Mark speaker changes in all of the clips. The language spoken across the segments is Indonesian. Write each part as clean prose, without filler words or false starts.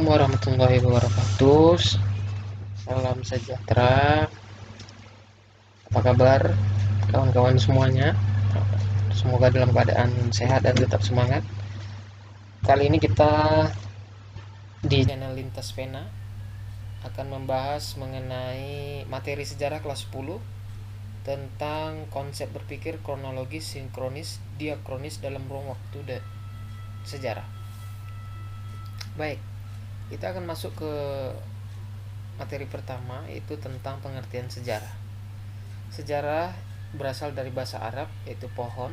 Speaker 1: Assalamualaikum warahmatullahi wabarakatuh. Salam sejahtera. Apa kabar kawan-kawan semuanya? Semoga dalam keadaan sehat dan tetap semangat. Kali ini kita di channel Lintas Pena akan membahas mengenai materi sejarah kelas 10 tentang konsep berpikir kronologis, sinkronis, diakronis dalam ruang waktu dan sejarah. Baik, kita akan masuk ke materi pertama, yaitu tentang pengertian sejarah. Sejarah berasal dari bahasa Arab, yaitu pohon.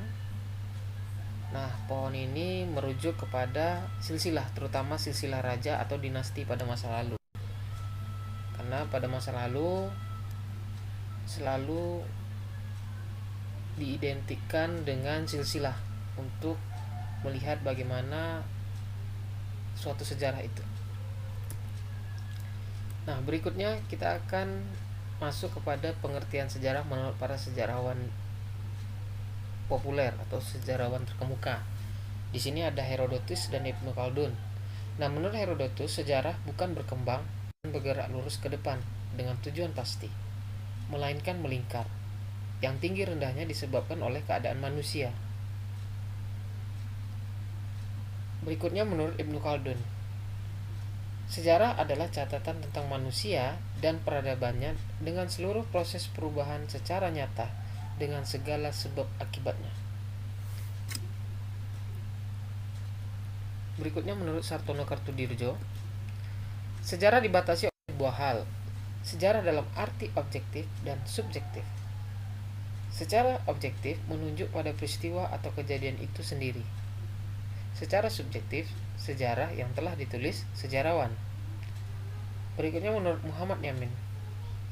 Speaker 1: Nah, pohon ini merujuk kepada silsilah, terutama silsilah raja atau dinasti pada masa lalu. Karena pada masa lalu selalu diidentikan dengan silsilah untuk melihat bagaimana suatu sejarah itu. Nah, berikutnya kita akan masuk kepada pengertian sejarah menurut para sejarawan populer atau sejarawan terkemuka. Di sini ada Herodotus dan Ibnu Khaldun. Nah, menurut Herodotus, sejarah bukan berkembang dan bergerak lurus ke depan dengan tujuan pasti, melainkan melingkar. Yang tinggi rendahnya disebabkan oleh keadaan manusia. Berikutnya menurut Ibnu Khaldun, sejarah adalah catatan tentang manusia dan peradabannya dengan seluruh proses perubahan secara nyata dengan segala sebab akibatnya. Berikutnya menurut Sartono Kartudirjo, sejarah dibatasi oleh dua hal, sejarah dalam arti objektif dan subjektif. Secara objektif menunjuk pada peristiwa atau kejadian itu sendiri. Secara subjektif, sejarah yang telah ditulis sejarawan. Berikutnya menurut Muhammad Yamin,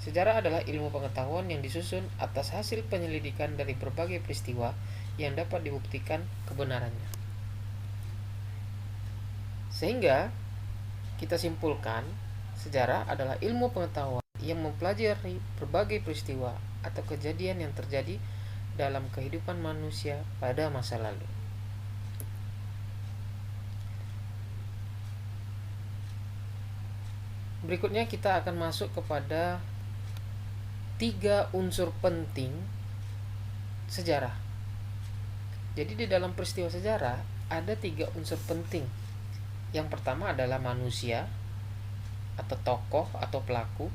Speaker 1: sejarah adalah ilmu pengetahuan yang disusun atas hasil penyelidikan dari berbagai peristiwa yang dapat dibuktikan kebenarannya. Sehingga kita simpulkan, sejarah adalah ilmu pengetahuan yang mempelajari berbagai peristiwa atau kejadian yang terjadi dalam kehidupan manusia pada masa lalu. Berikutnya kita akan masuk kepada 3 unsur penting sejarah. Jadi di dalam peristiwa sejarah ada 3 unsur penting. Yang pertama adalah manusia atau tokoh atau pelaku,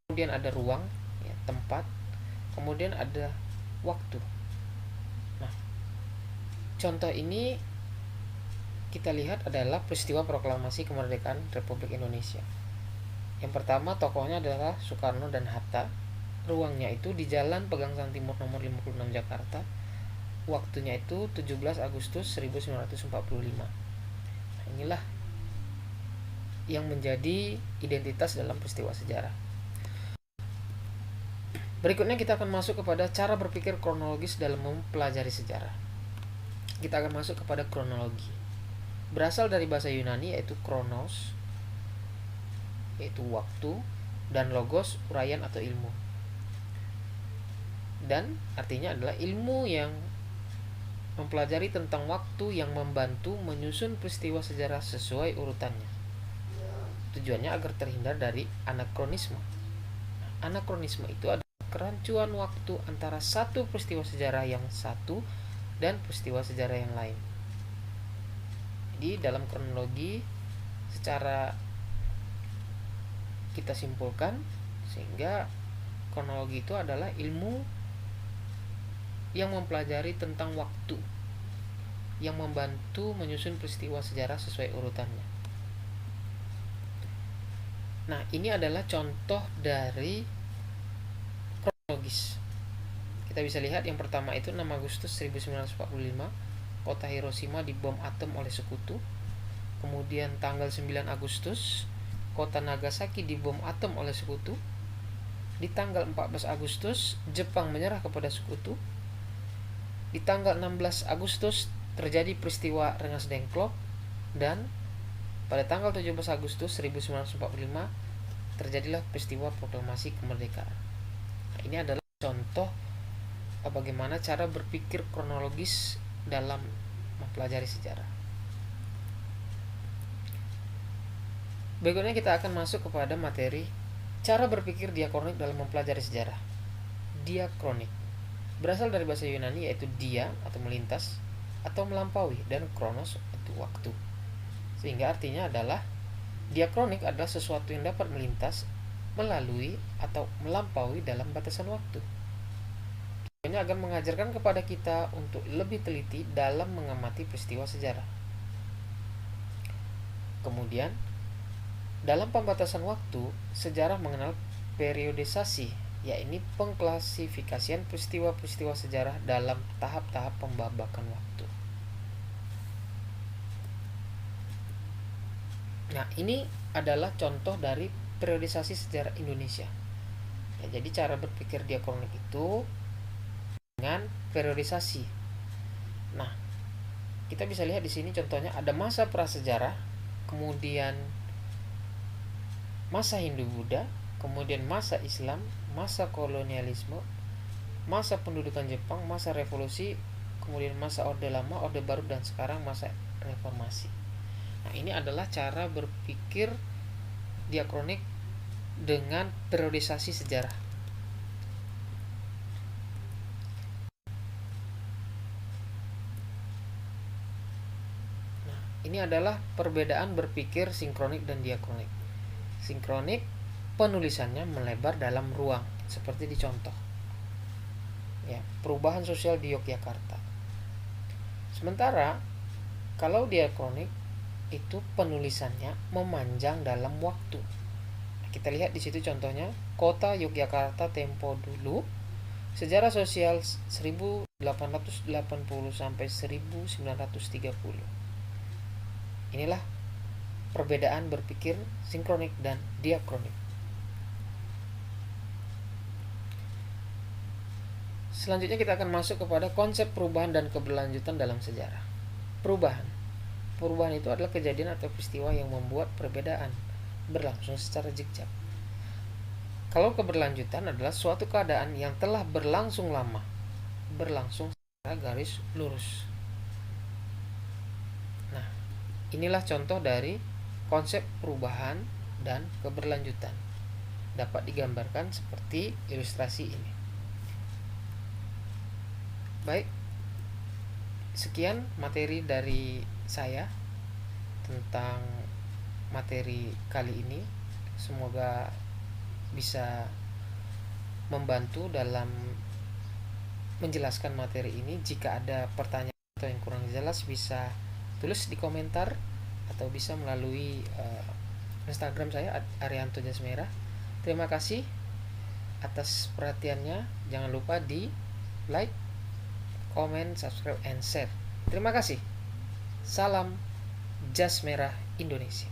Speaker 1: kemudian ada ruang, ya, tempat, kemudian ada waktu. Nah, contoh ini kita lihat adalah peristiwa proklamasi kemerdekaan Republik Indonesia. Yang pertama tokohnya adalah Soekarno dan Hatta. Ruangnya itu di Jalan Pegangsaan Timur nomor 56 Jakarta. Waktunya itu 17 Agustus 1945. Nah, inilah yang menjadi identitas dalam peristiwa sejarah. Berikutnya kita akan masuk kepada cara berpikir kronologis dalam mempelajari sejarah. Kita akan masuk kepada kronologi. Berasal dari bahasa Yunani yaitu kronos, yaitu waktu, dan logos, uraian atau ilmu. Dan artinya adalah ilmu yang mempelajari tentang waktu yang membantu menyusun peristiwa sejarah sesuai urutannya. Tujuannya agar terhindar dari anakronisme. Anakronisme itu adalah kerancuan waktu antara satu peristiwa sejarah yang satu dan peristiwa sejarah yang lain. Jadi dalam kronologi secara kita simpulkan, sehingga kronologi itu adalah ilmu yang mempelajari tentang waktu yang membantu menyusun peristiwa sejarah sesuai urutannya. Nah, ini adalah contoh dari kronologis. Kita bisa lihat yang pertama itu 6 Agustus 1945, kota Hiroshima dibom atom oleh sekutu. Kemudian tanggal 9 Agustus, kota Nagasaki dibom atom oleh sekutu. Di tanggal 14 Agustus, Jepang menyerah kepada sekutu. Di tanggal 16 Agustus terjadi peristiwa Rengas Dengklok, dan pada tanggal 17 Agustus 1945 terjadilah peristiwa proklamasi kemerdekaan. Nah, ini adalah contoh bagaimana cara berpikir kronologis dalam mempelajari sejarah. Berikutnya kita akan masuk kepada materi cara berpikir diakronik dalam mempelajari sejarah. Diakronik berasal dari bahasa Yunani, yaitu dia atau melintas atau melampaui, dan kronos itu waktu. Sehingga artinya adalah diakronik adalah sesuatu yang dapat melintas, melalui, atau melampaui dalam batasan waktu. Ini akan mengajarkan kepada kita untuk lebih teliti dalam mengamati peristiwa sejarah. Kemudian, dalam pembatasan waktu, sejarah mengenal periodisasi, yaitu pengklasifikasian peristiwa-peristiwa sejarah dalam tahap-tahap pembabakan waktu. Nah, ini adalah contoh dari periodisasi sejarah Indonesia. Ya, jadi cara berpikir diakronik itu dengan periodisasi. Nah, kita bisa lihat di sini contohnya ada masa prasejarah, kemudian masa Hindu-Buddha, kemudian masa Islam, masa kolonialisme, masa pendudukan Jepang, masa revolusi, kemudian masa Orde Lama, Orde Baru, dan sekarang masa reformasi. Nah, ini adalah cara berpikir diakronik dengan periodisasi sejarah. Nah, ini adalah perbedaan berpikir sinkronik dan diakronik. Sinkronik, penulisannya melebar dalam ruang, seperti di contoh. Ya, perubahan sosial di Yogyakarta. Sementara kalau diakronik itu penulisannya memanjang dalam waktu. Kita lihat di situ contohnya, Kota Yogyakarta tempo dulu, sejarah sosial 1880 sampai 1930. Inilah perbedaan berpikir sinkronik dan diakronik. Selanjutnya kita akan masuk kepada konsep perubahan dan keberlanjutan dalam sejarah. Perubahan itu adalah kejadian atau peristiwa yang membuat perbedaan berlangsung secara zigzag. Kalau keberlanjutan adalah suatu keadaan yang telah berlangsung lama, berlangsung secara garis lurus. Nah, inilah contoh dari konsep perubahan dan keberlanjutan. Dapat digambarkan seperti ilustrasi ini. Baik, sekian materi dari saya tentang materi kali ini. Semoga bisa membantu dalam menjelaskan materi ini. Jika ada pertanyaan atau yang kurang jelas, bisa tulis di komentar atau bisa melalui Instagram saya @arianto_jasmerah. Terima kasih atas perhatiannya. Jangan lupa di like, comment, subscribe, and share. Terima kasih. Salam Jas Merah Indonesia.